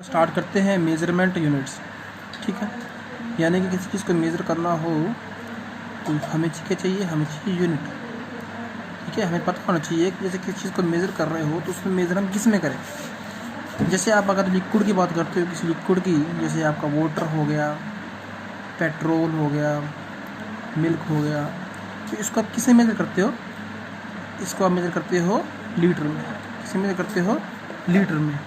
Start करते हैं measurement units. ठीक है, यानी कि किसी चीज़ को मेज़र करना हो तो हमें क्या चाहिए, हमें चाहिए यूनिट। ठीक है, हमें पता होना चाहिए कि जैसे किसी चीज़ को मेज़र कर रहे हो तो उसमें मेज़र हम किस में करें। जैसे आप अगर लिक्विड की बात करते हो, किसी लिक्विड की, जैसे आपका वाटर हो गया, पेट्रोल हो गया, मिल्क हो गया, तो इसको आप किस में मेज़र करते हो, इसको आप मेज़र करते हो लीटर में। किस में मेज़र करते हो, लीटर में।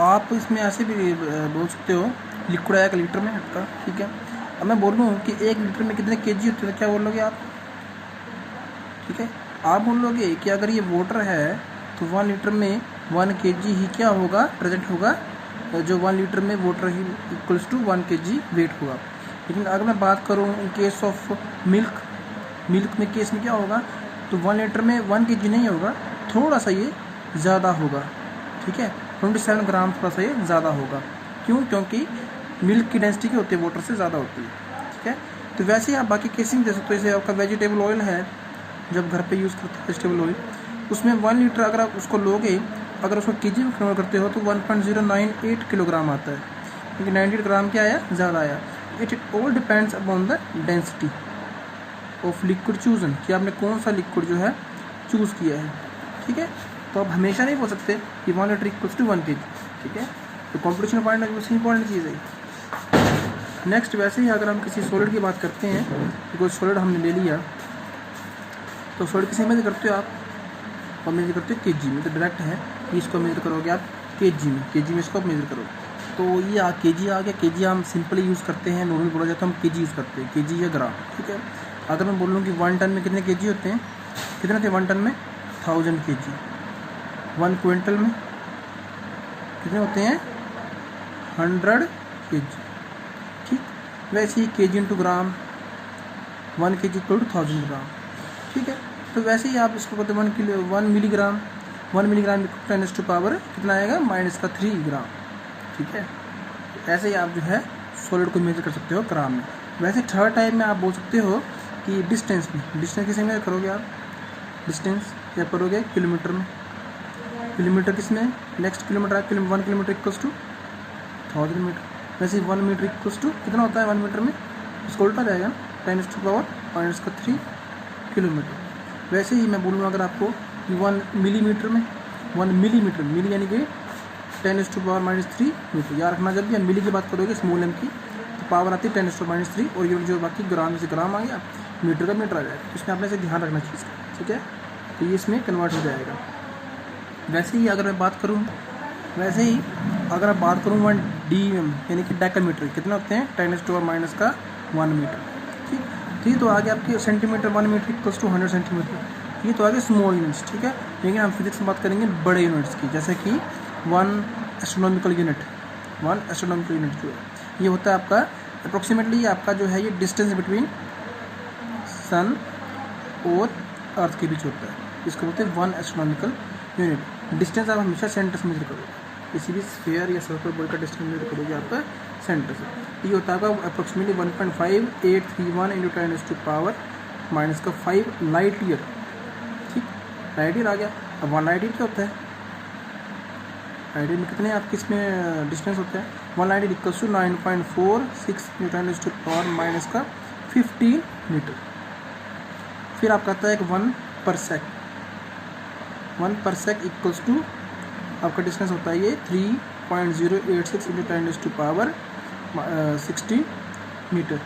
आप इसमें ऐसे भी बोल सकते हो लिक्विड आया लीटर में आपका। ठीक है, अब मैं बोलूँ कि 1 लीटर में कितने केजी होते हैं, क्या बोल लोगे आप? ठीक है, आप बोल लोगे कि अगर ये वाटर है तो 1 लीटर में 1 केजी ही क्या होगा, प्रेजेंट होगा, जो 1 लीटर में वाटर ही इक्वल्स टू 1 केजी वेट होगा। लेकिन अगर मैं बात करूँ इन केस ऑफ मिल्क में केस में क्या होगा, तो 1 लीटर में 1 केजी नहीं होगा, थोड़ा सा ये ज़्यादा होगा। ठीक है, 27 ग्राम थोड़ा सा ये ज़्यादा होगा। क्यों? क्योंकि मिल्क की डेंसिटी क्या होती है, वाटर से ज़्यादा होती है। ठीक है, तो वैसे ही आप बाकी केसिंग दे सकते हो। जैसे आपका वेजिटेबल ऑयल है, जब घर पे यूज़ करते हैं वेजिटेबल ऑयल, उसमें 1 लीटर अगर आप उसको लोगे, अगर उसको केजी में कन्वर्ट करते हो तो 1.098 किलोग्राम आता है, क्योंकि 98 ग्राम क्या आया, ज़्यादा आया। It all depends upon the density of liquid chosen, कि आपने कौन सा लिक्विड जो है चूज़ किया है। ठीक है, तो आप हमेशा नहीं बोल सकते कि 1 लीटर इक्वल्स टू 1 केजी। ठीक है, तो कॉम्पिटिशन पॉइंट सबसे इंपॉर्टेंट चीज़ है। नेक्स्ट, वैसे ही अगर हम किसी सॉलिड की बात करते हैं, तो कोई सॉलिड हमने ले लिया, तो सॉलिड किसी मेजर करते हो आप, और मेजर करते हो केजी में। तो डायरेक्ट है कि इसको मेजर करोगे आप केजी में इसको आप मेजर करोगे। तो ये केजी आ गया। केजी हम सिंपली यूज़ करते हैं, नॉर्मली बोला जाता है हम केजी यूज़ करते हैं, केजी या ग्राम। ठीक है, अगर मैं बोलूँ कि 1 टन में कितने केजी होते हैं, कितने थे 1 टन में, 1000 केजी। 1 क्विंटल में कितने होते हैं, 100 केजी। ठीक, वैसे ही KG into gram, 1 KG equal to 1000 gram. ठीक है, तो वैसे ही आप इसको कहते हैं 1 मिलीग्राम 10 टू पावर कितना आएगा, -3 ग्राम। ठीक है, ऐसे ही आप जो है सॉलिड को मेजर कर सकते हो ग्राम में। वैसे थर्ड टाइप में आप बोल सकते हो कि डिस्टेंस में। डिस्टेंस किसे मेजर करोगे आप, डिस्टेंस क्या करोगे, किलोमीटर में। किलोमीटर किस में, next kilometre 1 kilometre equals to 1000 metre. वैसे 1 मीटर इक्वल्स टू कितना होता है 1 मीटर में, इसको उल्टा जाएगा, 10 टू पावर -3 किलोमीटर। वैसे ही मैं बोलूँ अगर आपको 1 मिलीमीटर में, 1 मिलीमीटर, मिली यानी कि 10 टू पावर -3 मीटर। याद रखना, जब भी हम मिली की बात करोगे स्मॉल एम की, तो पावर आती है 10 टू -3, और ये जो बाकी ग्राम से ग्राम आ गया, मीटर का मीटर आ जाएगा। तो इसमें आपने से ध्यान रखना चीज़ का। ठीक है, तो ये इसमें कन्वर्ट हो जाएगा। वैसे ही अगर मैं बात करूँ 1 dm यानी कि डेकामीटर, कितना होते हैं, 10 टू पावर -1 मीटर। ठीक, तो ये तो आगे आपके centimetre, 1 metre equals to 100 centimetre. ये तो आगे स्मॉल यूनिट्स। ठीक है, लेकिन हम फिजिक्स में बात करेंगे बड़े यूनिट्स की, जैसे कि 1 एस्ट्रोनॉमिकल यूनिट जो है, ये होता है आपका अप्रोक्सीमेटली, आपका जो है ये डिस्टेंस बिटवीन सन और अर्थ के बीच होता है। इसको बोलते हैं 1 एस्ट्रोनॉमिकल यूनिट। डिस्टेंस आप हमेशा सेंटर से मेजर करोगे, किसी भी स्फीयर या सर्कल बॉल का डिस्टेंस मेजर करोगे आपका सेंटर से। ये होता है आपका approximately 1.5831 into 10 to power -5 light year. ठीक, लाइट ईयर आ गया। अब 1 लाइट ईयर क्या होता है, लाइट ईयर में कितने आपके इसमें डिस्टेंस होते हैं, 1 light year equals to 9.46 into 10 to power -15 metre. फिर आपका आता है 1 पर सेक इक्वल्स टू, आपका डिस्टेंस होता है ये 3.086 इंटू 10 टू पावर 16 मीटर।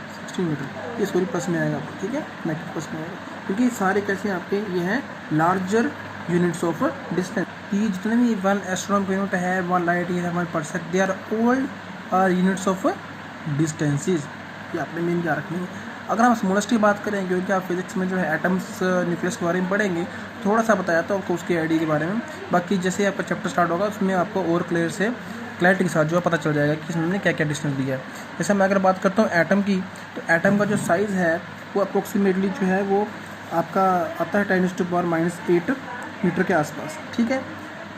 ये सॉरी प्लस में आएगा आपको। ठीक है, नेगेटिव प्लस में आएगा, क्योंकि सारे कैसे आपके ये हैं लार्जर यूनिट्स ऑफ डिस्टेंस। ये जितने भी 1 एस्ट्रोनॉमिकल यूनिट है, 1 लाइट ईयर है, 1 parsec, they are all units of distances. ये आपने मेन क्या रखनी है। अगर हम स्मॉलेस्ट की बात करें, क्योंकि आप फिजिक्स में जो है एटम्स, न्यूक्लियस के बारे में पढ़ेंगे, थोड़ा सा बताया था आपको उसके आईडी के बारे में। बाकी जैसे आपका चैप्टर स्टार्ट होगा उसमें आपको और क्लैरिटी के साथ जो है पता चल जाएगा कि इसमें क्या क्या डिस्टेंस दिया है। जैसे मैं अगर बात करता हूँ एटम की, तो एटम का जो साइज़ है वो अप्रोक्सीमेटली जो है वो आपका आता है 10 टू पावर -8 मीटर के आसपास। ठीक है,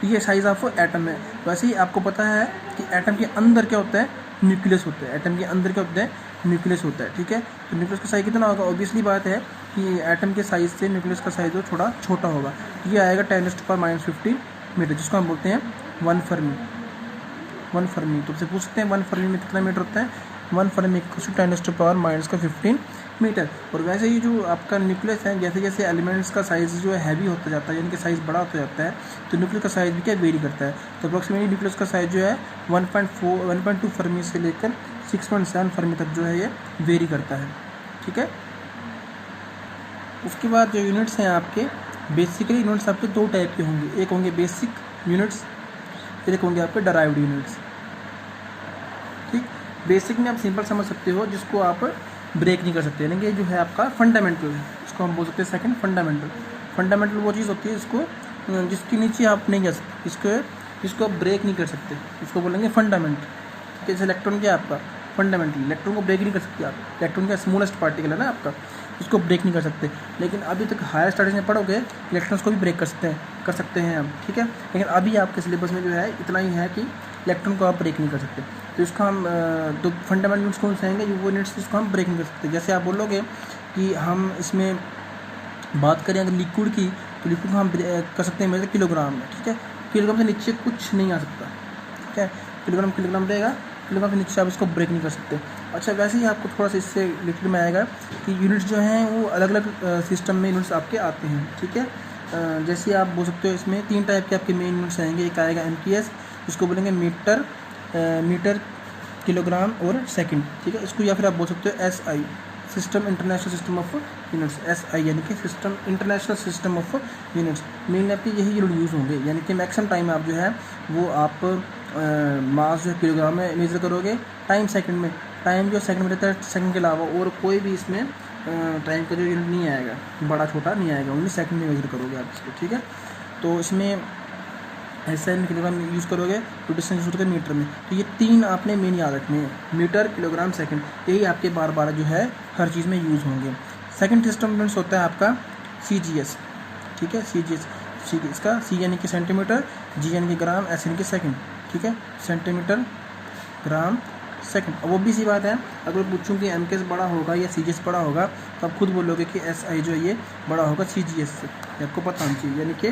ये साइज़ ऑफ एटम है। वैसे ही आपको पता है कि एटम के अंदर क्या होता है, न्यूक्लियस होता है। एटम के अंदर क्या होता है, न्यूक्लियस होता है। ठीक है, तो न्यूक्लियस का साइज कितना होगा, ऑब्वियसली बात है कि एटम के साइज से न्यूक्लियस का साइज थोड़ा छोटा होगा। ये आएगा 10 टू पावर -15 मीटर, जिसको हम बोलते हैं 1 फर्मी। 1 फर्मी। तो आपसे पूछते हैं 1 फर्मी में कितना मीटर होता है, 1 फर्मी इक्वल्स टू 10⁻⁻15 मीटर। और वैसे ही जो आपका न्यूक्लियस है, जैसे जैसे एलिमेंट्स का साइज़ जो है हैवी होता जाता है, यानी कि साइज़ बड़ा होता जाता है, तो न्यूक्लियस का साइज़ भी क्या वेरी करता है। तो अप्रोक्सीमेटली न्यूक्लियस का साइज़ जो है 1.2 फर्मी से लेकर 6.7 फर्मी तक जो है ये वेरी करता है। ठीक है। उसके बाद जो यूनिट्स हैं आपके, बेसिकली यूनिट्स आपके 2 टाइप के होंगे, एक होंगे बेसिक यूनिट्स, एक होंगे आपके डराइव्ड यूनिट्स। ठीक, बेसिक में आप सिंपल समझ सकते हो, जिसको आप ब्रेक नहीं कर सकते, यानी कि जो है आपका फंडामेंटल है, इसको हम बोल सकते हैं सेकंड फंडामेंटल। फंडामेंटल वो चीज़ होती है जिसके नीचे आप नहीं जा सकते, जिसको आप ब्रेक नहीं कर सकते, इसको बोलेंगे फंडामेंट। ठीक है, जैसे इलेक्ट्रॉन क्या है आपका फंडामेंटल, इलेक्ट्रॉन को ब्रेक नहीं कर सकते आप, इलेक्ट्रॉन का स्मॉलेस्ट पार्टिकल है ना आपका, इसको ब्रेक नहीं कर सकते। लेकिन अभी तक हायर स्टडीज में पढ़ोगे इलेक्ट्रॉन्स को भी ब्रेक कर सकते हैं हम। ठीक है, लेकिन अभी आपके सिलेबस में जो है इतना ही है कि इलेक्ट्रॉन को आप ब्रेक नहीं कर सकते। तो इसका हम दो फंडामेंटल यूनिट्स कौन से आएंगे, जो वो यूनिट्स जिसको हम ब्रेक नहीं कर सकते। जैसे आप बोलोगे कि हम इसमें बात करें अगर लिक्विड की, तो लिक्विड को हम कर सकते हैं मेरे किलोग्राम में। ठीक है, किलोग्राम से नीचे कुछ नहीं आ सकता। ठीक है, किलोग्राम रहेगा, किलोग्राम से नीचे आप इसको ब्रेक नहीं कर सकते। अच्छा, वैसे ही आपको थोड़ा सा इससे रिलेटेड में आएगा कि यूनिट्स जो हैं वो अलग अलग सिस्टम में यूनिट्स आपके आते हैं। ठीक है, जैसे आप बोल सकते हो इसमें 3 टाइप के आपके मेन यूनिट्स आएंगे। एक आएगा MPS, इसको बोलेंगे मीटर, किलोग्राम और सेकंड। ठीक है, इसको या फिर आप बोल सकते हो SI, system international system of units. SI यानी कि system international system of units. Mainly आपके यही यूनिट यूज़ होंगे, यानी कि मैक्सिमम टाइम आप जो है वो आप मास जो है किलोग्राम में मेजर करोगे, टाइम सेकंड में, टाइम जो सेकंड में रहता है सेकंड के अलावा और कोई भी इसमें टाइम का जो यूनिट नहीं आएगा, बड़ा छोटा नहीं आएगा, ओनली सेकंड में मेजर करोगे आप इसको। ठीक है, तो इसमें SI में किलोग्राम यूज़ करोगे, तो डिस्टेंस यूज़ करोगे मीटर में। तो ये 3 आपने मेन याद रखने हैं, मीटर, किलोग्राम, सेकंड, यही आपके बार बार जो है हर चीज़ में यूज़ होंगे। सेकंड सिस्टम यूनिट्स होता है आपका CGS। ठीक है, CGS, इसका C यानी कि सेंटीमीटर, G यानी कि ग्राम, S यानी कि सेकंड। ठीक है, सेंटीमीटर, ग्राम, सेकंड। अब वो भी सी बात है, अगर पूछूं कि MKS बड़ा होगा या CGS बड़ा होगा, तो आप खुद बोलोगे कि SI जो है ये बड़ा होगा CGS से, आपको पता होना चाहिए, यानी कि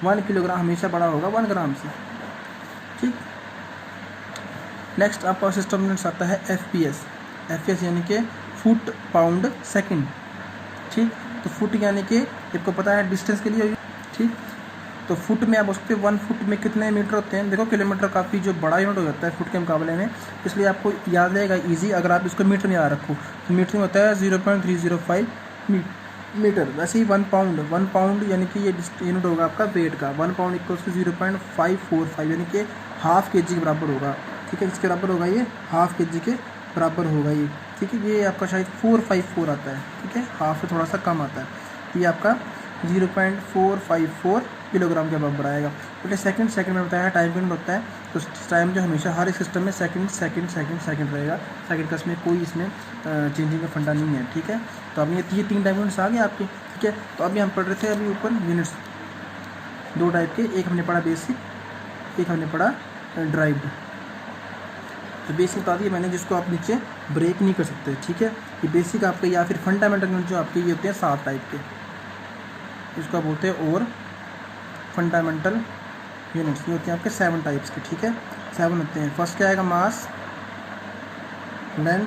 1 किलोग्राम हमेशा बड़ा होगा 1 ग्राम से। ठीक, नेक्स्ट आपका सिस्टम यूनिट्स आता है FPS यानी कि फुट, पाउंड, सेकंड। ठीक, तो फुट यानी कि आपको पता है डिस्टेंस के लिए। ठीक, तो फुट में आप बोल सकते हो 1 फुट में कितने मीटर होते हैं। देखो किलोमीटर काफ़ी जो बड़ा यूनिट हो जाता है फुट के मुकाबले में, इसलिए आपको याद रहेगा ईजी अगर आप इसको मीटर में याद रखो। तो मीटर में होता है 0.305 मीटर। वैसे ही 1 पाउंड यानी कि ये यूनिट होगा आपका वेट का। 1 पाउंड इक्वल्स टू 0.545 यानी कि हाफ के जी के बराबर होगा। ठीक है, इसके बराबर होगा ये, हाफ के जी के बराबर होगा ये। ठीक है, ये आपका शायद 454 आता है। ठीक है, हाफ से थोड़ा सा कम आता है, ये आपका 0.454 किलोग्राम के बराबर आएगा। बट सेकंड में बताया टाइम यूनिट होता है, तो टाइम जो हमेशा हर एक सिस्टम में सेकंड रहेगा। सेकंड का इसमें कोई चेंजिंग का फंडा नहीं है। ठीक है, तो अब ये 3 टाइप यूनिट्स आ गए आपके। ठीक है, तो अभी हम पढ़ रहे थे अभी ऊपर यूनिट्स 2 टाइप के, एक हमने पढ़ा बेसिक, एक हमने पढ़ा ड्राइव्ड। तो बेसिक बता दिया मैंने, जिसको आप नीचे ब्रेक नहीं कर सकते। ठीक है, ये बेसिक आपके या फिर फंडामेंटल यूनिट जो आपके ये होते हैं 7 टाइप के, इसको आप बोलते हैं। और फंडामेंटल यूनिट्स ये होते हैं आपके 7 टाइप्स के। ठीक है, 7 होते हैं। फर्स्ट क्या आएगा, mass, length,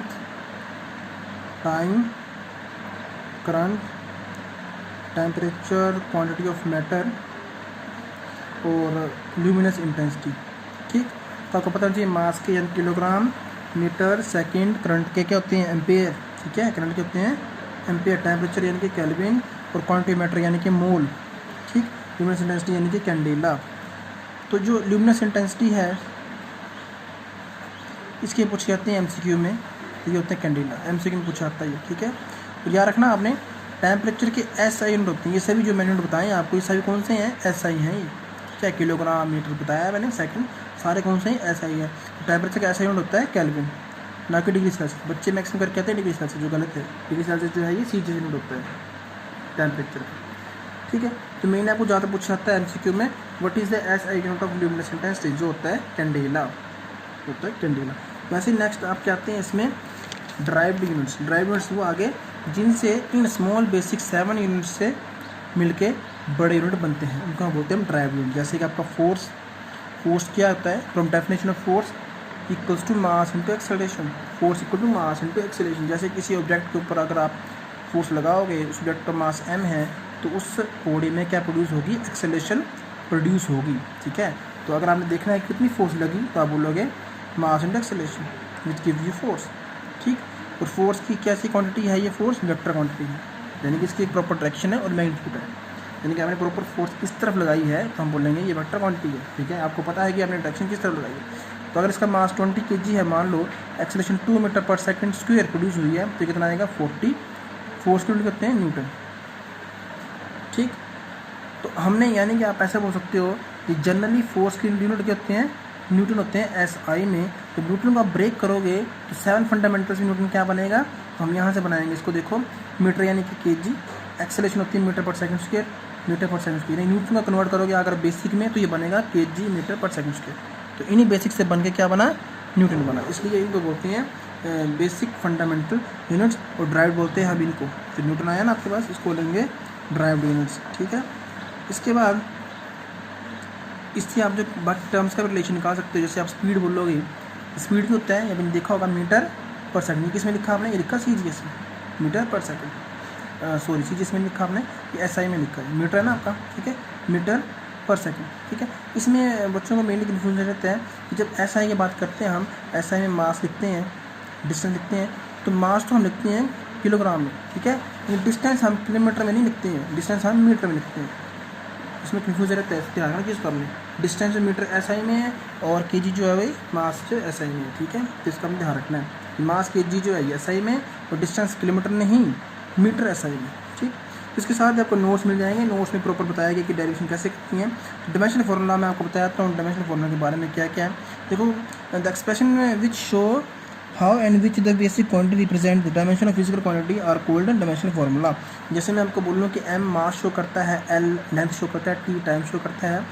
time, current, temperature, quantity of matter और ल्यूमिनस इंटेंसिटी। ठीक, तो आपको पता चाहिए मास के यानी किलोग्राम, मीटर, सेकंड, करंट के क्या होते हैं, एम्पेयर। ठीक है, करंट के होते हैं एम्पेयर, टेम्परेचर यानी कि केल्विन और क्वांटिटी मैटर यानी कि मोल। ठीक, ल्यूमिनस इंटेंसिटी यानी कि कैंडेला। तो जो ल्यूमिनस इंटेंसिटी है इसके पूछ जाते हैं MCQ में, ये होते हैं कैंडेला, MCQ में पूछा जाता है ये। ठीक है, तो याद रखना आपने टेम्परेचर के SI यूनिट होते हैं। ये सभी जो मैंने बताए आपको, ये सभी कौन से हैं, SI हैं ये। क्या किलोग्राम, मीटर बताया मैंने, सेकंड, सारे कौन से हैं, SI है। टेम्परेचर का SI यूनिट होता है केल्विन, ना कि डिग्री सेल्सियस। बच्चे मैक्सिमम करके कहते हैं डिग्री सेल्सियस, जो गलत है। डिग्री सेल्सियस जो है ये CGS यूनिट होता है टेम्परेचर का। ठीक है, तो मैंने आपको ज़्यादा पूछा जाता है MCQ में, what is the SI unit of luminous intensity, जो होता है कैंडेला, होता है कैंडेला। वैसे नेक्स्ट आप क्या आते हैं इसमें, ड्राइव्ड यूनिट्स वो आगे जिनसे इन स्मॉल बेसिक 7 यूनिट्स से मिलके बड़े यूनिट बनते हैं, उनको हम बोलते हैं ड्राइव्ड यूनिट। जैसे कि आपका फोर्स क्या होता है, from definition of force, equals to mass into acceleration, force equal to mass into acceleration. जैसे किसी ऑब्जेक्ट के ऊपर अगर आप फोर्स लगाओगे, उस ऑब्जेक्ट का मास m है, तो उस बॉडी में क्या प्रोड्यूस होगी, एक्सेलरेशन प्रोड्यूस होगी। ठीक है, तो अगर आपने देखना है कितनी फोर्स लगी तो आप बोलोगे मास into acceleration which gives you force. ठीक, और फोर्स की कैसी क्वांटिटी है, ये फोर्स वेक्टर क्वांटिटी है, यानी कि इसकी एक प्रॉपर डायरेक्शन है और मैग्नीट्यूड है, यानी कि आपने प्रॉपर फोर्स इस तरफ लगाई है तो हम बोलेंगे ये वेक्टर क्वांटिटी है। ठीक है, आपको पता है कि आपने डायरेक्शन किस तरफ लगाई है। तो अगर इसका मास 20 kg है, मान लो एक्सेलरेशन 2 मीटर पर सेकंड स्क्वायर प्रोड्यूस हुई है, तो कितना आएगा 40 फोर्स को कहते हैं न्यूटन। ठीक, तो हमने यानी कि आप ऐसा बोल सकते हो कि जनरली फोर्स की यूनिट क्या होते हैं, न्यूटन होते हैं SI में। तो न्यूटन को आप ब्रेक करोगे तो 7 फंडामेंटल्स में न्यूटन क्या बनेगा, तो हम यहाँ से बनाएंगे इसको। देखो मीटर यानी कि kg, एक्सेलरेशन होती है मीटर पर सेकंड स्क्वायर, मीटर पर सेकंड स्क्वायर, न्यूटन का कन्वर्ट करोगे अगर बेसिक में तो ये बनेगा kg मीटर पर सेकंड स्क्वायर। तो इन्हीं बेसिक से बन के क्या बना, न्यूटन बना। इसलिए इनको बोलते हैं बेसिक फंडामेंटल यूनिट्स, और ड्राइव बोलते हैं हम इनको। तो न्यूटन आया ना आपके पास, इसको लेंगे ड्राइव यूनिट्स। ठीक है, इसके बाद इससे आप जो बाकी टर्म्स का रिलेशन निकाल सकते हो। जैसे आप स्पीड बोलोगे, स्पीड भी होता है, अभी देखा होगा मीटर पर सेकंड। किस में लिखा आपने, ये लिखा CGS में, मीटर पर सेकंड, सॉरी CGS में लिखा आपने, ये SI में लिखा है, मीटर है ना आपका। ठीक है, मीटर पर सेकंड। ठीक है, इसमें बच्चों को मेनली कन्फ्यूजन रहता है कि जब SI की बात करते हैं हम, SI में मास लिखते हैं, डिस्टेंस लिखते हैं, तो मास तो हम लिखते हैं किलोग्राम में। ठीक है, लेकिन डिस्टेंस हम किलोमीटर में नहीं लिखते हैं, डिस्टेंस हम मीटर में लिखते हैं। इसमें कन्फ्यूजन रहता है, ध्यान रखना चीज़ करने। डिस्टेंस मीटर SI में है और kg जो है वही मास जो SI में है। ठीक है, तो इसका हमें ध्यान रखना है कि मास kg जो है SI में और डिस्टेंस किलोमीटर नहीं, मीटर SI में। ठीक, इसके साथ आपको नोट्स मिल जाएंगे, नोट्स में प्रॉपर बताया गया कि डेरिवेशन कैसे करती हैं। तो डायमेंशनल फार्मूला मैं आपको बताता हूँ, डायमेंशनल फार्मूला के बारे में क्या क्या है। देखो, the expression which show how and which the basic quantity represent the dimension of physical quantity are called dimensional formula. जैसे मैं आपको बोलूँ कि m मास शो करता है, l लेंथ शो करता है, t टाइम शो करता है।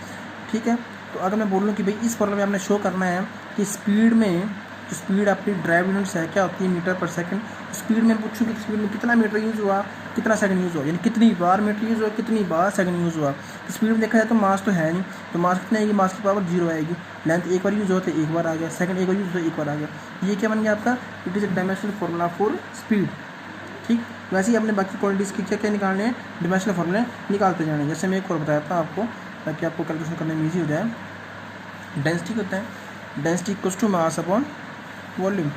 ठीक है, तो अगर मैं बोलूँ कि भाई इस फार्मूला में आपने शो करना है कि स्पीड में, जो स्पीड आपकी ड्राइव यूनिट्स है क्या होती है, मीटर पर सेकंड। स्पीड में पूछूँ कि स्पीड में कितना मीटर यूज़ हुआ, कितना सेकंड यूज़ हुआ, यानी कितनी बार मीटर यूज़ हुआ, कितनी बार सेकंड यूज़ हुआ। तो स्पीड में देखा जाए तो मास तो है नहीं, तो मास कितना आएगी, मास की पावर 0 आएगी। लेंथ एक बार यूज़ हो तो एक बार आ गया, सेकंड एक बार यूज़ हो तो एक बार आ गया। ये क्या बन गया आपका, it is a dimensional formula for speed. ठीक, वैसे ही अपने बाकी क्वांटिटीज़ की क्या क्या निकालने हैं, डायमेंशनल फार्मूले निकालते जाने। जैसे मैं एक और बताता हूँ आपको, ताकि आपको कैलकुलेशन करने में ईजी हो जाए। डेंसिटी होता है, density equals to mass upon volume.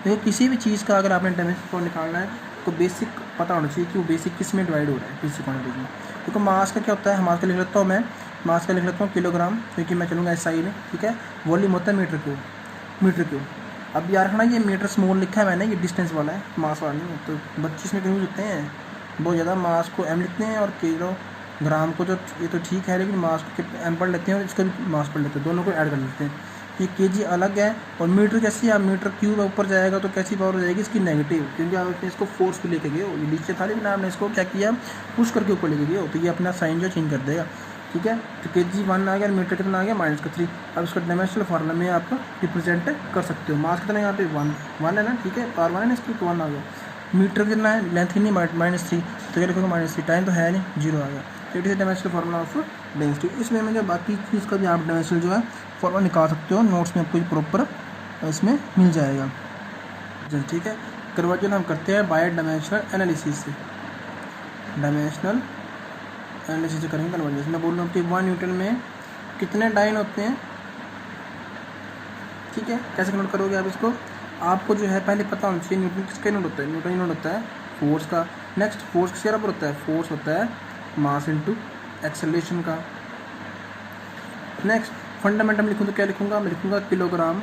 देखो, किसी भी चीज़ का अगर आपने डायमेंशन फॉर्म निकालना है तो बेसिक पता होना चाहिए कि वो बेसिक किस में डिवाइड हो रहा है, बेसिक क्वांटिटी में। देखो, मास का क्या होता है, मास का लिख लेता हूँ मैं, मास का लिख लेता हूँ किलोग्राम, क्योंकि मैं चलूँगा SI में। ठीक है, वॉल्यूम होता है मीटर क्यूब, मीटर क्यूब। अब यार रखना, ये मीटर स्मॉल लिखा है मैंने, ये डिस्टेंस वाला है, मास वाला नहीं है। तो बच्चे इसमें कन्फ्यूज होते हैं बहुत ज़्यादा, मास को m लिखते हैं और किलोग्राम को, तो ये तो ठीक है, लेकिन मास को m पढ़ लेते हैं और इसका भी मास पढ़ लेते हैं, दोनों को ऐड कर लेते हैं। ये kg अलग है, और मीटर कैसी है, मीटर क्यूब ऊपर जाएगा तो कैसी पावर हो जाएगी इसकी, नेगेटिव, क्योंकि आपने इसको फोर्स पे लेके गए हो। ये नीचे था लेकिन आपने इसको क्या किया, पुश करके ऊपर लेके गए हो, तो ये अपना साइन जो चेंज कर देगा। ठीक है, तो kg 1 आ गया, मीटर कितना आ गया -3। अब इसका डायमेंशनल फार्मूला में आप रिप्रेजेंट कर सकते हो। मास कितना है यहाँ पे 1 है ना, ठीक है, पावर 1 है ना इसकी, तो 1 आ गया। मीटर कितना है, लेंथ कितनी, -3, तो क्या लिखोगे -3, टाइम तो है नहीं, 0 आ गया। तो it is dimensional formula of density. इसमें मुझे बाकी चीज़ का भी आप डायमेंशनल जो है फॉर्मूला निकाल सकते हो, नोट्स में आपको प्रॉपर इसमें मिल जाएगा। ठीक है, कन्वर्जन हम करते हैं बाय डायमेंशनल एनालिसिस से, डायमेंशनल एनालिसिस से करेंगे कन्वर्जन। मैं बोल रहा हूँ कि 1 न्यूटन में कितने डाइन होते हैं। ठीक है, कैसे कन्वर्ट करोगे आप इसको, आपको जो है पहले पता होना चाहिए न्यूटन किसका यूनिट होता है, न्यूटन यूनिट होता है फोर्स का। नेक्स्ट, फोर्स किसके बराबर होता है, फोर्स होता है मास इनटू एक्सेलरेशन का। नेक्स्ट, फंडामेंटल लिखूँ तो क्या लिखूँगा, मैं लिखूँगा किलोग्राम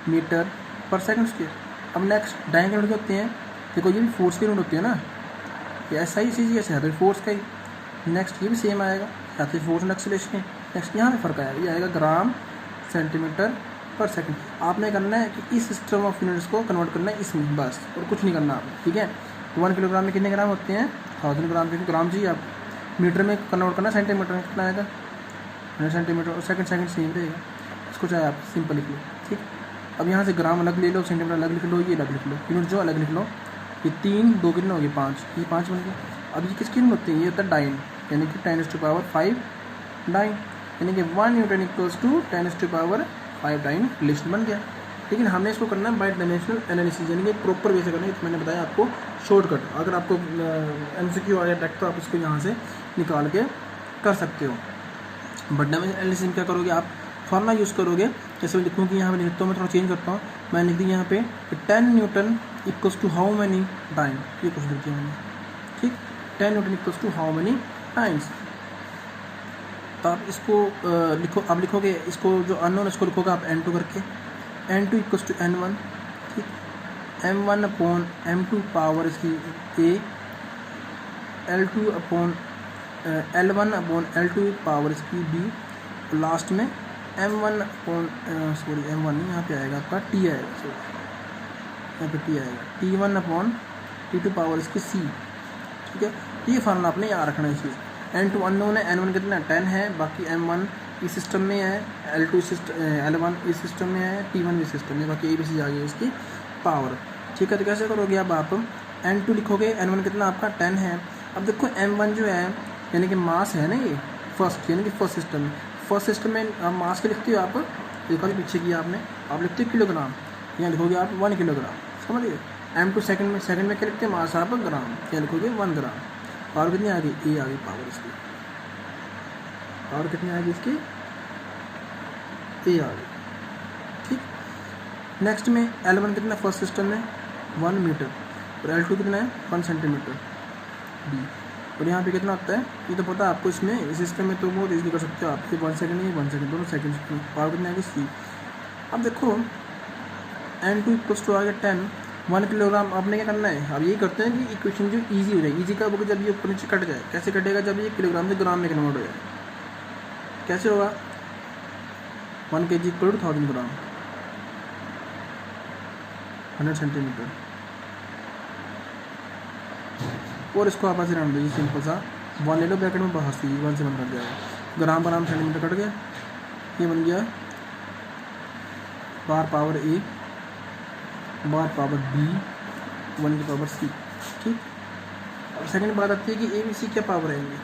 मीटर पर सेकंड स्क्वायर। अब नेक्स्ट, डाइन के यूनिट होते हैं, देखो ये भी फोर्स के यूनिट होती है ना, ये ऐसा ही चीज़ ऐसे है तो फोर्स का ही। नेक्स्ट, ये भी सेम आएगा, या फिर फोर्स एंड एक्सेलरेशन है। नेक्स्ट, यहाँ पे फर्क आएगा, ये आएगा ग्राम सेंटीमीटर पर सेकंड। आपने करना है कि इस सिस्टम ऑफ यूनिट्स को कन्वर्ट करना है इसमें, बस, और कुछ नहीं करना आपने। ठीक है, तो 1 किलोग्राम में कितने ग्राम होते हैं, 1000 ग्राम, क्योंकि ग्राम चाहिए आप। मीटर में कन्वर्ट करना, सेंटीमीटर में कितना आएगा, 100 सेंटीमीटर, और सेकंड सेम रहेगा। इसको चाहे आप सिंपल लिख लो। ठीक, अब यहाँ से ग्राम अलग ले लो, सेंटीमीटर अलग लिख लो, ये अलग लिख लो, यूनिट जो अलग लिख लो। ये 3, 2 कितने हो गए, 5, ये 5 बन गए। अब ये किसकी यूनिट होती है, ये होता है डाइन, यानी कि 10⁵ डाइन, यानी कि 1 newton equals to 10⁵ 5 dyne relation बन गया। लेकिन हमने इसको करना है बाय डायमेंशनल एनालिसिस, यानी कि प्रॉपर वे से करना है। तो मैंने बताया आपको शॉर्टकट, अगर आपको MCQ आ गया डायरेक्ट तो आप इसको यहाँ से निकाल के कर सकते हो। बट डायमेंशनल एनालिसिस में क्या करोगे आप, फॉर्मूला यूज़ करोगे। जैसे मैं लिखूँ कि यहाँ पे लिखता हूँ, मैं थोड़ा चेंज करता हूँ, मैं लिख दी यहाँ पे 10 newton equals to how many time, ये कुछ लिख दिया मैंने, ठीक। 10 newton equals to how many times. तो आप इसको लिखो, आप लिखोगे इसको जो अननोन इसको लिखोगे आप N2 करके, N2 इक्वल्स टू N1, ठीक। M1 अपॉन M2 पावर इसकी A, L2 upon L1 upon L2 power इसकी B, और लास्ट में M1 अपॉन M1 नहीं, यहाँ पे आएगा आपका T आएगा, सॉरी यहाँ पे T आएगा, T1 अपॉन T2 पावर इसकी C, ठीक है। ये फार्मूला आपने याद रखना है इस चीज़। N2 अननोन है, N1 कितना 10 है, बाकी M1 इस सिस्टम में है, L2 L1 इस सिस्टम में है, T1 इस सिस्टम में, बाकी ABC आ गई इसकी पावर, ठीक है। तो कैसे करोगे अब आप N2 लिखोगे, N1 कितना आपका 10 है। अब देखो M1 जो है यानी कि मास है ना, ये फर्स्ट यानी कि फर्स्ट सिस्टम में आप मास के लिखते हो आप, देखो पीछे किया आपने, आप लिखते हो किलोग्राम, यहाँ लिखोगे आप 1 किलोग्राम, समझिए। M2 सेकंड में क्या लिखते हैं, मास आप ग्राम, क्या लिखोगे 1 ग्राम। पावर कितनी आ गई, A आ गई पावर इसकी, पावर कितनी आ गई इसकी, A आ गई, ठीक। नेक्स्ट में L1 कितना फर्स्ट सिस्टम में 1 मीटर, और L2 कितना है 1 सेंटीमीटर B, और यहाँ पे कितना होता है ये तो पता है आपको। इसमें इस सिस्टम में तो बहुत इजीली कर सकते हो आप, 1 सेकंड नहीं 1 सेकंड दोनों सेकंड। पावर कितनी आ गई C। अब देखो N2 इक्वल्स टू आ गया 10, 1 किलोग्राम। आपने क्या करना है, अब यही करते हैं कि इक्वेशन जो इजी हो जाए, इजी का होगा जब ये ऊपर नीचे कट जाए। कैसे कटेगा, जब ये किलोग्राम से ग्राम में कन्वर्ट हो जाए। कैसे होगा, 1 kg equal to 1000 gram, 100 centimetre. और इसको आपस में दीजिए सिंपल सा 1 ले लो ब्रैकेट में, बाहर से 1 से 1 कट जाएगा, ग्राम ग्राम सेंटीमीटर कट गया, ये बन गया bar power A bar power B 1 की पावर C, ठीक। अब सेकंड बात आती है कि ABC क्या पावर आएंगी।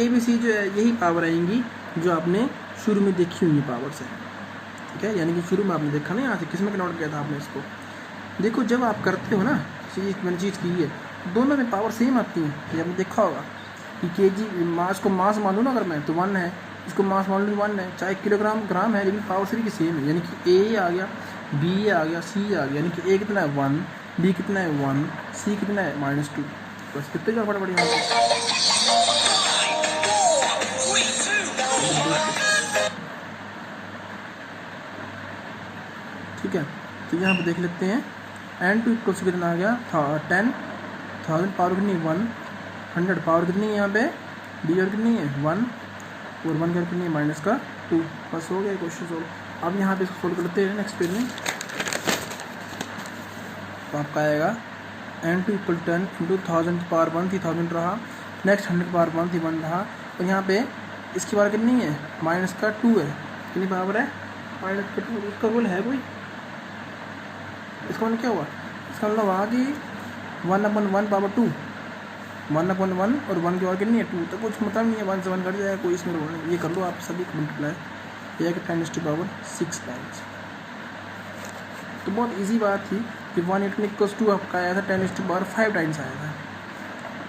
ABC जो है यही पावर आएंगी जो आपने शुरू में देखी हुई पावर से, ठीक है। यानी कि शुरू में आपने देखा नहीं, यहाँ से किस में कन्वर्ट किया था आपने इसको। देखो जब आप करते हो ना मैंने चीज़ की है, दोनों में पावर सेम आती है, ये आपने देखा होगा कि kg मास को मास मान लो ना अगर मैं, तो 1 है, इसको मास मान लो 1 है, चाहे किलोग्राम ग्राम है, लेकिन पावर सभी की सेम है। यानी कि A आ गया, B आ गया, C आ गया, यानी कि A कितना है 1, B कितना है 1, C कितना है -2। बस कितने जो फटाफट यहाँ पे, ठीक है। तो यहाँ पे देख लेते हैं N2 इक्वल्स कितना आ गया 10,000, पावर कितनी 1, 100 पावर कितनी है यहाँ पे B और कितनी है 1, और 1 कर कितनी है -2। बस हो गया क्वेश्चन सोल्व। अब यहाँ पे इसको सोल्व करते हैं नेक्स्ट पेज में। तो आपका आएगा N2 इक्वल 10 इंटू 1000 की पावर 1 थी 1000 रहा, नेक्स्ट 100 पावर 1 थी 1 रहा, और यहाँ पे इसकी पावर कितनी है -2 है, कितनी पावर है -2। इसका रोल है कोई, इसका मतलब क्या हुआ, इसका मतलब वहाँ की 1/1 पावर 2, 1/1 और 1 की और कितनी है 2, तो कुछ मतलब नहीं है, 1 से 1 कट जाएगा, कोई इसमें रोल नहीं। ये कर लो आप सभी मल्टीप्लाई, ये है कि 10⁻6 टाइम्स। तो बहुत इजी बात थी कि 1 न्यूटन इक्वल्स टू आपका आया था 10⁻5 टाइम्स आया था।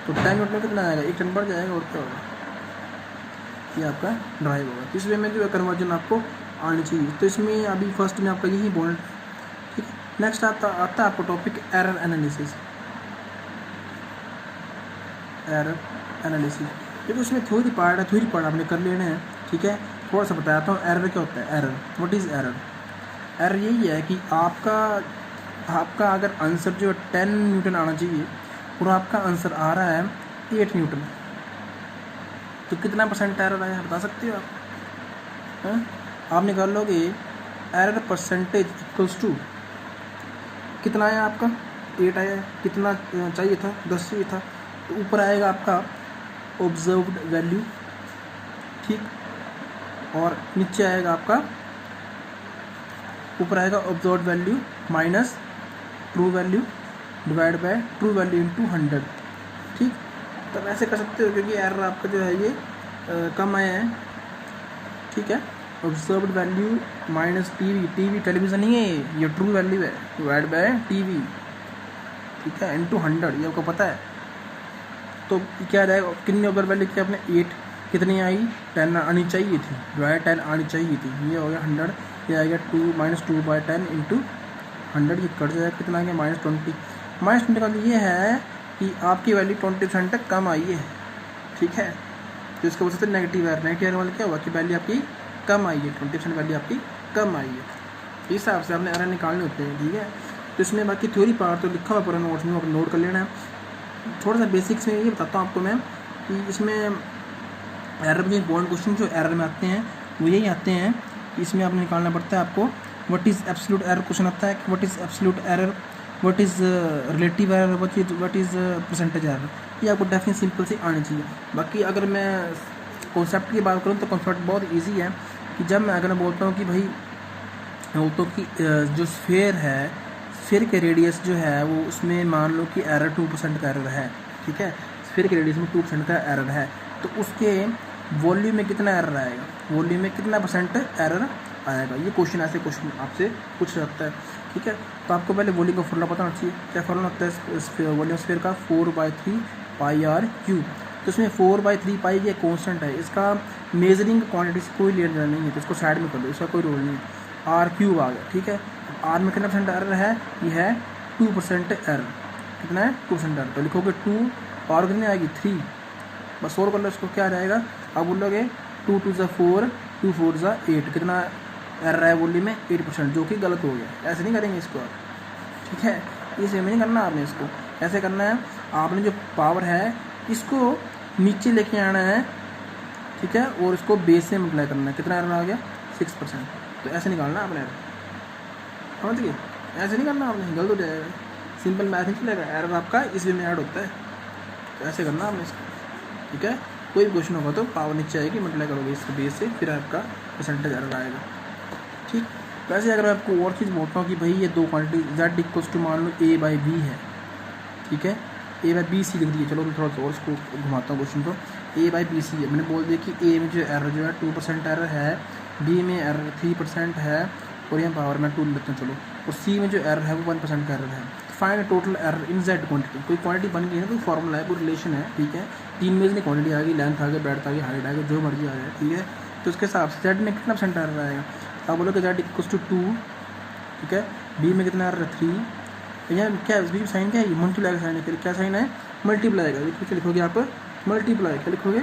तो 10 न्यूटन में कितना आएगा, 1 टन बढ़ जाएगा, और क्या होगा, ये आपका ड्राइव होगा। तो इस वे में जो है कन्वर्जन आपको आनी चाहिए। तो इसमें अभी फर्स्ट में आपका यही पॉइंट, ठीक है। नेक्स्ट आता है आपको topic error analysis. Error analysis देखो इसमें थ्योरी पार्ट है, थ्योरी पार्ट आपने कर लेना है, ठीक है। थोड़ा सा बताता हूँ एरर क्या होता है। Error, what is error. Error यही है कि आपका अगर आंसर जो 10 न्यूटन आना चाहिए और आपका आंसर आ रहा है 8 न्यूटन, तो कितना % एरर आया बता सकते हो आप? आप निकाल लोगे एरर परसेंटेज इक्वल्स टू कितना आया आपका 8 आया, कितना चाहिए था 10 चाहिए था, तो ऊपर आएगा आपका ऑब्जर्व्ड वैल्यू, ठीक, और नीचे आएगा आपका, ऊपर आएगा observed value minus true value divide by true value into 100, ठीक। तो ऐसे कर सकते हो क्योंकि एरर आपका जो है ये कम आया है, ठीक है। Observed value minus TV, TV television नहीं है ये ट्रू वैल्यू है, डिवाइड बाय टीवी, ठीक है, इनटू 100, ये आपको पता है। तो क्या आ जाएगा, कितनी ऑब्जर्व वैल्यू की आपने 8, कितनी आई 10 आनी चाहिए थी, डिवाइड 10 आनी चाहिए थी, ये हो गया 100, ये आएगा 2 - 2/10 इंटू 100, ये कट जाएगा, कितना आ गया -20। -20 का ये है कि आपकी वैल्यू 20% तक कम आई है, ठीक है, तो इसका वजह से नेगेटिव एरर, नेगेटिव एरर वाला क्या हुआ कि वैल्यू आपकी कम आई है, 20% वैल्यू आपकी कम आई है, इस हिसाब से आपने एरर निकालने होते हैं, ठीक है। तो इसमें बाकी थ्योरी पार्ट तो लिखा हुआ पूरा नोट्स में, आप नोट कर लेना है। थोड़ा सा बेसिक्स में ये बताता हूँ आपको मैं कि इसमें एरर में इंपॉर्टेंट क्वेश्चन जो एरर में आते हैं वो यही आते हैं कि इसमें आपने निकालना पड़ता है आपको what is absolute error, question आता है कि what is absolute error, what is relative error, what is percentage error, ये आपको डेफिनेट सिंपल से आनी चाहिए। बाकी अगर मैं कॉन्सेप्ट की बात करूँ तो कॉन्सेप्ट बहुत ईजी है कि जब मैं अगर बोलता हूँ कि भाई बोलता हूँ कि जो स्फेयर है, स्फेयर के रेडियस जो है वो उसमें मान लो कि एरर 2% का एरर है, ठीक है, स्फेयर के रेडियस में 2% का एरर है, तो उसके वॉल्यूम में कितना एरर आएगा, वॉल्यूम में कितना % एरर आएगा, ये क्वेश्चन ऐसे क्वेश्चन आपसे पूछ सकता है, ठीक है। तो आपको पहले वॉल्यूम का फॉर्मूला पता होना चाहिए, क्या फॉर्मूला होता है वॉल्यूम स्फेयर का, 4/3 πr3। तो इसमें 4/3 पाई ये कॉन्स्टेंट है, इसका मेजरिंग क्वांटिटी से कोई लेना देना नहीं है, तो इसको साइड में कर दो, इसका कोई रोल नहीं है। r³ आ गया, ठीक है, r में कितना % एरर है, ये है 2% एरर, कितना है 2% एरर, तो लिखोगे 2 और कितनी आएगी 3, बस और कर लो इसको, क्या आ जाएगा, अब बोलोगे 2 × 2 = 4, 2 × 4 = 8, कितना एरर है वॉल्यूम में 8%, जो कि गलत हो गया, ऐसे नहीं करेंगे इसको आप, ठीक है, इसे में नहीं करना आपने, इसको ऐसे करना है, आपने जो पावर है इसको नीचे लेके आना है, ठीक है, और इसको बेस से मल्टीप्लाई करना है, कितना एरर आ गया 6%, तो ऐसे निकालना आपने एरर, समझ गए, ऐसे नहीं करना आपने, गलत हो जाएगा, सिंपल मैथ नहीं चलेगा, एरर आपका इस वे में ऐड होता है, तो ऐसे करना आपने इसको, ठीक है। कोई क्वेश्चन होगा तो पावर नीचे आएगी, मल्टीप्लाई करोगे इसके बेस से, फिर आपका परसेंटेज एरर आएगा, ठीक। वैसे अगर मैं आपको और चीज़ बोलता हूँ कि भाई ये दो क्वांटिटी z = मान लो a/b है, ठीक है, a/bc लिख दिए, चलो मैं थोड़ा सा और इसको घुमाता हूँ क्वेश्चन को, a/bc है, मैंने बोल दिया कि a में जो एरर जो है 2% एरर है, b में एरर 3% है, और यहाँ पावर में 2 लेते हैं चलो, और c में जो एरर है वो 1% का एरर है। Find total error in z quantity, कोई क्वांटिटी बन गई है, कोई फॉर्मूला है, कोई रिलेशन है, ठीक है, 3 में से क्वांटिटी आ गई, लेंथ आ गई, ब्रेड्थ आ गई, हाइट आ गई, जो मर्जी आ जाए, ठीक है, तो उसके हिसाब से z में कितना % एरर आएगा, आप बोलो कि z = 2, ठीक है, b में कितना एरर है 3, यहाँ क्या है, इसमें साइन क्या है, मल्टीप्लाई का साइन है, क्या साइन है, मल्टीप्लाई का, क्या लिखोगे आप, मल्टीप्लाई, क्या लिखोगे,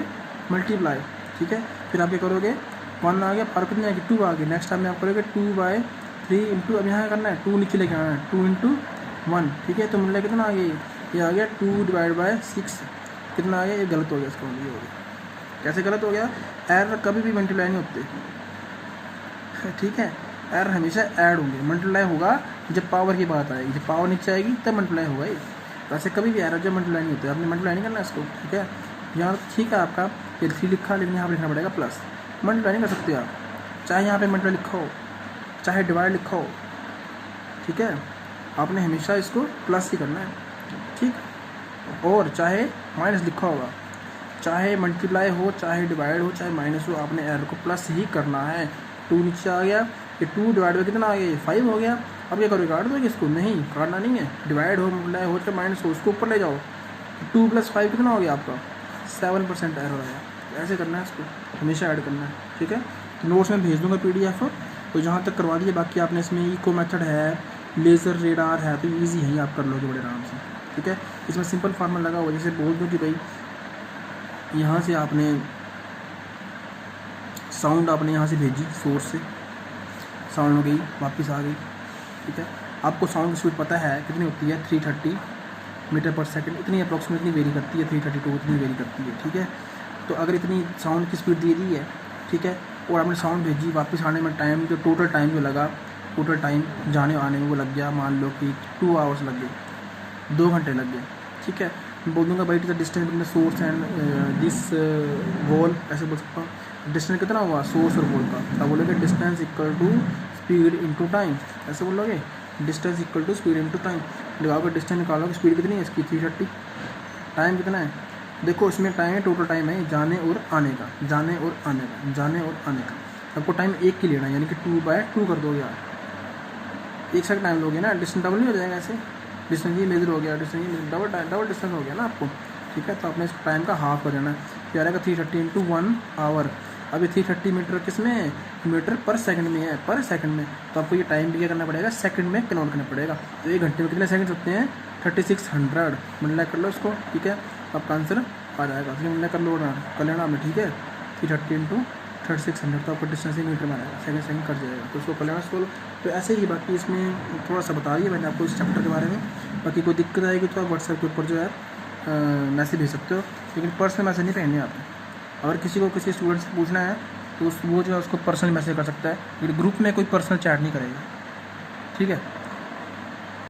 मल्टीप्लाई, ठीक है, फिर आप क्या करोगे 1 आ गया, पर कितनी आएगी 2 आ गई, नेक्स्ट टाइम में आप करोगे 2/3 इंटू, अब यहाँ करना है 2 नीचे लेके आना है, 2 × 1, ठीक है, तो मतलब कितना आ गया, ये आ गया 2/6, कितना आ गया, ये गलत हो गया, इसका ये हो गया, कैसे गलत हो गया, एरर कभी भी मल्टीप्लाई नहीं होते, ठीक है, एरर हमेशा ऐड होंगे, मल्टीप्लाई होगा जब पावर की बात आएगी, जब पावर नीचे आएगी तब मल्टीप्लाई होगा ये, वैसे कभी भी एरर जब मल्टीप्लाई नहीं होते, आपने मल्टीप्लाई नहीं करना इसको, ठीक है, यहाँ ठीक है आपका ये 3 लिखा, लेकिन यहाँ पर लिखना पड़ेगा प्लस, मल्टीप्लाई नहीं कर सकते आप, चाहे यहाँ पे मल्टीप्लाई लिखा हो, चाहे डिवाइड लिखा हो, ठीक है, आपने हमेशा इसको प्लस ही करना है, ठीक, और चाहे माइनस लिखा होगा, चाहे मल्टीप्लाई हो, चाहे डिवाइड हो, चाहे माइनस हो, आपने एरर को प्लस ही करना है। 2 नीचे आ गया, ये 2 डिवाइड में कितना आ गया, ये 5 हो गया, अब क्या करोगे, काट दोगे इसको, नहीं काटना नहीं है, डिवाइड हो, मल्टीप्लाई हो, चाहे माइनस हो, उसको ऊपर ले जाओ, 2 + 5 कितना हो गया आपका 7% एरर आया, ऐसे करना है इसको, हमेशा ऐड करना है, ठीक है। तो नोट्स में भेज दूँगा PDF, तो जहाँ तक करवा दिए, बाकी आपने इसमें इको मेथड है, लेज़र रेडार है, तो ईजी है, ये आप कर लोगे बड़े आराम से, ठीक है। इसमें सिंपल फार्मूला लगा हुआ, जैसे बोल दो कि भाई यहाँ से आपने साउंड आपने यहाँ से भेजी, सोर्स से साउंड हो गई, वापस आ गई, ठीक है, आपको साउंड की स्पीड पता है कितनी होती है 330 मीटर/सेकंड, इतनी अप्रॉक्सीमेटली वेरी करती है, 332 इतनी वेरी करती है, ठीक है। तो अगर इतनी साउंड की स्पीड दे दी है, ठीक है, और आपने साउंड भेजी, वापस आने में टाइम जो टोटल टाइम जो लगा, टोटल टाइम जाने आने में वो लग गया, मान लो कि 2 आवर्स लग गए, 2 घंटे लग गए, ठीक है। बोल दूँगा भाई the distance between source and this wall, ऐसे बोल सकता हूँ, डिस्टेंस कितना हुआ सोर्स और वॉल का, तब बोलोगे distance equal to speed into time, ऐसे बोलोगे, distance equal to speed into time, लगाओगे डिस्टेंस निकालोगे, स्पीड कितनी है इसकी 330, टाइम कितना है, देखो इसमें टाइम है, टोटल टाइम है जाने और आने का, जाने और आने का, जाने और आने का, आपको टाइम 1 की लेना है, यानी कि 2/2 कर दोगे आप। एक सेकंड टाइम लोगे ना, डिस्टेंस डबल नहीं हो जाएगा ऐसे, डिस्टेंस ये मेजर हो गया, डिस्टेंस ये डबल डिस्टेंस हो गया ना आपको, ठीक है। तो आपने इस टाइम का हाफ कर देना है, क्या रहेगा 330 इंटू 1 आवर। अभी 330 मीटर किस में, मीटर पर सेकंड में है, पर सेकंड में, तो आपको ये टाइम भी क्या करना पड़ेगा, सेकंड में कन्वर्ट करना पड़ेगा। तो 1 घंटे में कितने सेकंड होते हैं, 3600, मल्टीप्लाई कर लो इसको, ठीक है, आपका आंसर आ जाएगा। इसलिए मल्टीप्लाई कर लेना आपने, ठीक है। 330 इंटू 3600, तो आपको डिस्टेंस ही मीटर में आएगा, सेकंड सेकंड कट जाएगा, तो उसको कर लेना सोल्व। तो ऐसे ही बाकी इसमें थोड़ा सा बता दिया मैंने आपको इस चैप्टर के बारे में। बाकी कोई दिक्कत आएगी तो आप व्हाट्सएप के ऊपर जो है मैसेज भेज सकते हो, लेकिन पर्सनल मैसेज नहीं भेजने आप। अगर किसी को किसी स्टूडेंट से पूछना है तो वो जो है उसको पर्सनल मैसेज कर सकता है, लेकिन ग्रुप में कोई पर्सनल चैट नहीं करेगा, ठीक है।